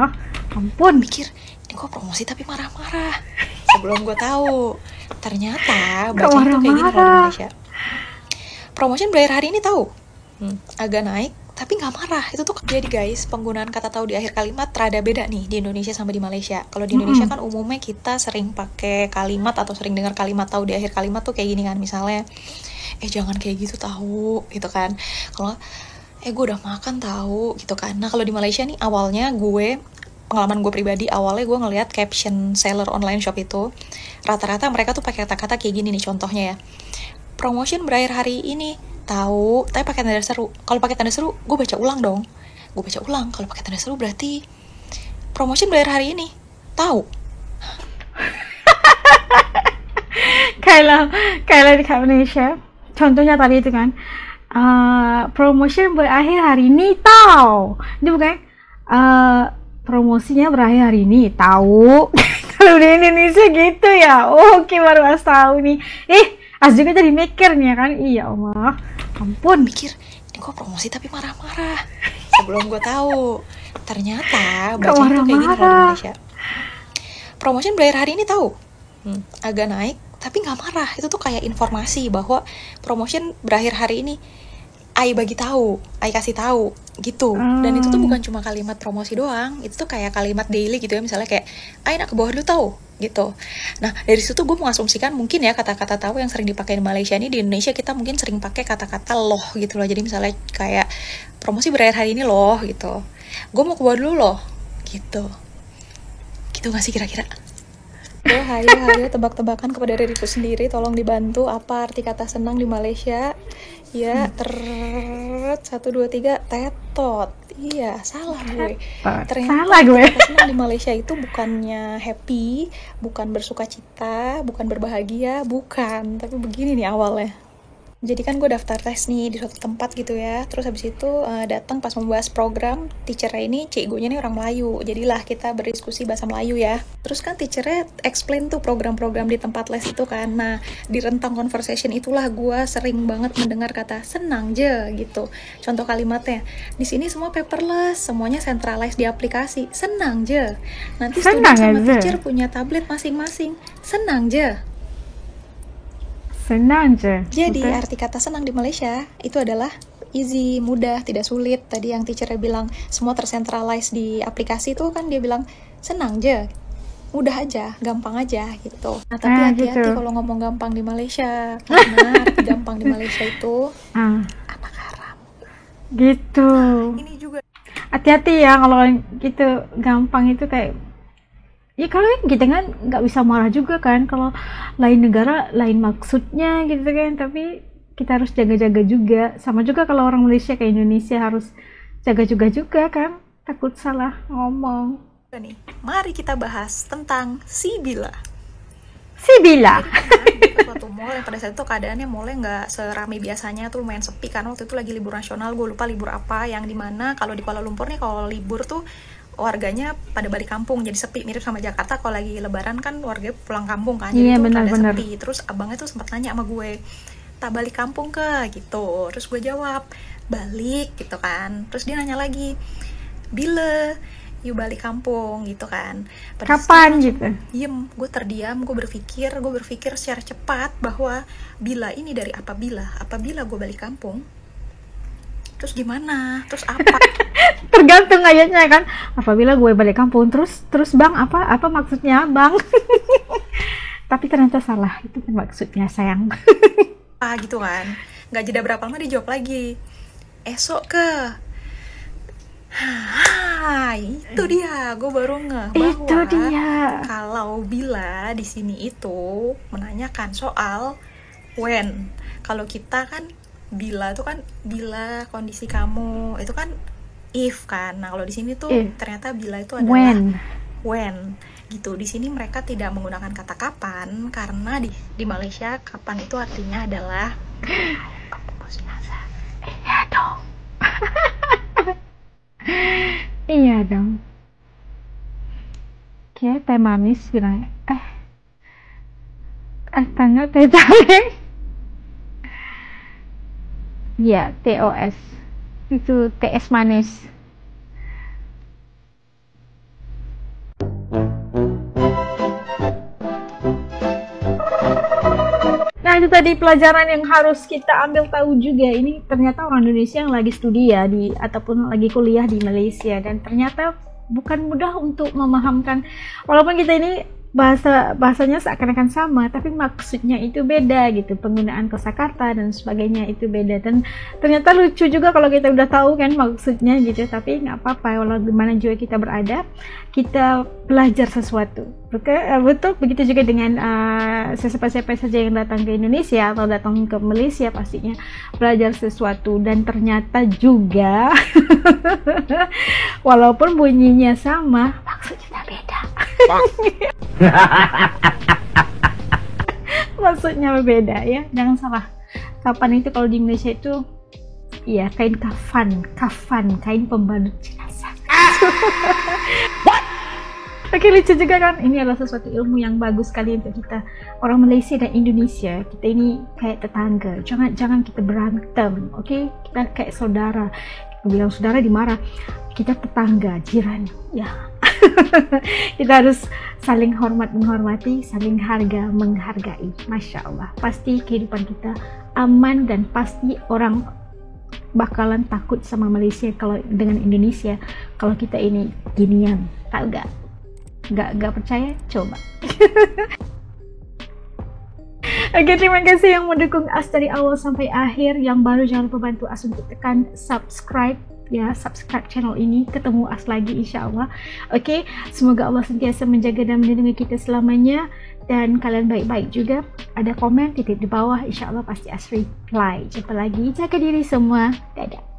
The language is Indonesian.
Allah, ampun. Mikir, ini kok promosi tapi marah-marah. Sebelum gue tahu, ternyata Gak bacanya tuh kayak gini kalau di marah-marah. Malaysia. Promotion berakhir hari ini tahu, agak naik tapi nggak marah. Itu tuh jadi guys, penggunaan kata tahu di akhir kalimat rada beda nih di Indonesia sama di Malaysia. Kalau di Indonesia kan umumnya kita sering pakai kalimat atau sering dengar kalimat tahu di akhir kalimat tuh kayak gini kan, misalnya jangan kayak gitu tahu gitu kan. Kalau gue udah makan tahu gitu kan. Nah kalau di Malaysia nih, awalnya pengalaman gue pribadi, awalnya gue ngelihat caption seller online shop itu rata-rata mereka tuh pakai kata-kata kayak gini nih, contohnya ya, promotion berakhir hari ini tahu, tapi pakai tanda seru. Kalau pakai tanda seru gue baca ulang dong, gue baca ulang. Kalau pakai tanda seru berarti promotion berakhir hari ini tahu. Kayak di Indonesia, contohnya tadi itu kan, promotion berakhir hari ini tahu. Ini bukan promosinya berakhir hari ini tahu. Kalau di Indonesia gitu ya. Oke, baru harus tahu nih. As juga jadi mikir nih kan. Iya Allah, ampun. Mikir, ini kok promosi tapi marah-marah. Sebelum gue tahu, ternyata Gak bacanya tuh kayak gini kalau di marah-marah. Malaysia. Promotion berakhir hari ini tahu, agak naik tapi nggak marah. Itu tuh kayak informasi bahwa promotion berakhir hari ini. Ai bagi tahu, Ai kasih tahu gitu. Dan itu tuh bukan cuma kalimat promosi doang, itu tuh kayak kalimat daily gitu ya. Misalnya kayak Ai nak ke bawah dulu tahu gitu. Nah dari situ gue mengasumsikan mungkin ya kata-kata tahu yang sering dipakai di Malaysia ini, di Indonesia kita mungkin sering pakai kata-kata loh gitu loh. Jadi misalnya kayak promosi berakhir hari ini loh gitu, gue mau ke bawah dulu loh gitu. Gitu gak sih kira-kira? Hayo tebak-tebakan kepada diriku sendiri, tolong dibantu apa arti kata senang di Malaysia. Ya, 1, 2, 3, tetot. Iya, salah gue. Salah Ternyata gue. kata senang di Malaysia itu bukannya happy, bukan bersuka cita, bukan berbahagia, bukan. Tapi begini nih awalnya. Jadi kan gue daftar tes nih di suatu tempat gitu ya. Terus habis itu datang pas membahas program, teachernya ini cikgunya nih orang Melayu. Jadilah kita berdiskusi bahasa Melayu ya. Terus kan teachernya explain tuh program-program di tempat les itu kan. Nah di rentang conversation itulah gue sering banget mendengar kata senang je gitu. Contoh kalimatnya, di sini semua paperless, semuanya centralized di aplikasi. Senang je. Nanti student sama teacher punya tablet masing-masing. Senang je. Senang je. Jadi arti kata senang di Malaysia itu adalah easy, mudah, tidak sulit. Tadi yang teachernya bilang semua tersentralize di aplikasi itu kan dia bilang senang je, mudah aja, gampang aja gitu. Nah tapi hati-hati gitu kalau ngomong gampang di Malaysia, karena arti gampang di Malaysia itu anak haram. Gitu. Ini juga hati-hati ya kalau gitu gampang itu kayak. Ya kalau kita kan nggak bisa marah juga kan, kalau lain negara lain maksudnya gitu kan, tapi kita harus jaga-jaga juga. Sama juga kalau orang Malaysia ke Indonesia harus jaga juga kan, takut salah ngomong. Nih, mari kita bahas tentang si Bila. Ke suatu mall yang pada saat itu keadaannya mallnya nggak serami biasanya, tuh lumayan sepi kan. Waktu itu lagi libur nasional, gue lupa libur apa, yang dimana kalau di Kuala Lumpur nih kalau libur tuh warganya pada balik kampung, jadi sepi, mirip sama Jakarta kalau lagi lebaran kan warga pulang kampung kan, jadi tuh pada sepi. Terus abangnya tuh sempat nanya sama gue, tak balik kampung ke gitu. Terus gue jawab balik gitu kan. Terus dia nanya lagi, bila you balik kampung gitu kan. Kapan gitu? Diem, gue terdiam, gue berpikir secara cepat bahwa bila ini dari apabila gue balik kampung. Terus gimana? Terus apa? Tergantung ayatnya kan. Apabila gue balik kampung, terus bang apa maksudnya bang? Tapi ternyata salah, itu kan maksudnya sayang. Gitu kan. Gak jeda berapa lama dijawab lagi, esok ke. Itu dia, gue baru ngeh bahwa kalau bila di sini itu menanyakan soal when. Kalau kita kan bila itu kan bila kondisi kamu itu kan if kan. Nah kalau di sini tuh ternyata bila itu adalah when gitu. Di sini mereka tidak menggunakan kata kapan, karena di Malaysia kapan itu artinya adalah iya dong. Iya dong. Kayak teh manis bilang tanya teh tarik. Ya, TOS itu TS manis. itu tadi pelajaran yang harus kita ambil tahu juga. Ini ternyata orang Indonesia yang lagi studi ya ataupun lagi kuliah di Malaysia, dan ternyata bukan mudah untuk memahamkan, walaupun kita ini bahasanya seakan-akan sama, tapi maksudnya itu beda gitu, penggunaan kosakata dan sebagainya itu beda. Dan ternyata lucu juga kalau kita udah tahu kan maksudnya gitu, tapi nggak apa-apa, walau dimana juga kita berada, kita belajar sesuatu. Betul, begitu juga dengan siapa saja yang datang ke Indonesia atau datang ke Malaysia, pastinya belajar sesuatu. Dan ternyata juga walaupun bunyinya sama, maksudnya beda. Maksudnya berbeda ya, jangan salah. Kafan itu kalau di Malaysia itu iya kain kafan, kain pembalut jenazah. Oke, lucu juga kan, ini adalah sesuatu ilmu yang bagus sekali untuk kita orang Malaysia dan Indonesia. Kita ini kayak tetangga, jangan kita berantem, oke? Kita kayak saudara. Bilang saudara dimarah, kita tetangga, jiran ya. Kita harus saling hormat menghormati, saling harga menghargai. Masya Allah, pasti kehidupan kita aman, dan pasti orang bakalan takut sama Malaysia kalau dengan Indonesia kalau kita ini ginian. Tahu nggak percaya, coba. Oke, terima kasih yang mendukung As dari awal sampai akhir. Yang baru jangan lupa bantu As untuk tekan subscribe ya, subscribe channel ini. Ketemu As lagi insya Allah. Oke, semoga Allah sentiasa menjaga dan melindungi kita selamanya, dan kalian baik-baik juga. Ada komen titip di bawah, insya Allah pasti As reply. Jumpa lagi, jaga diri semua, dadah.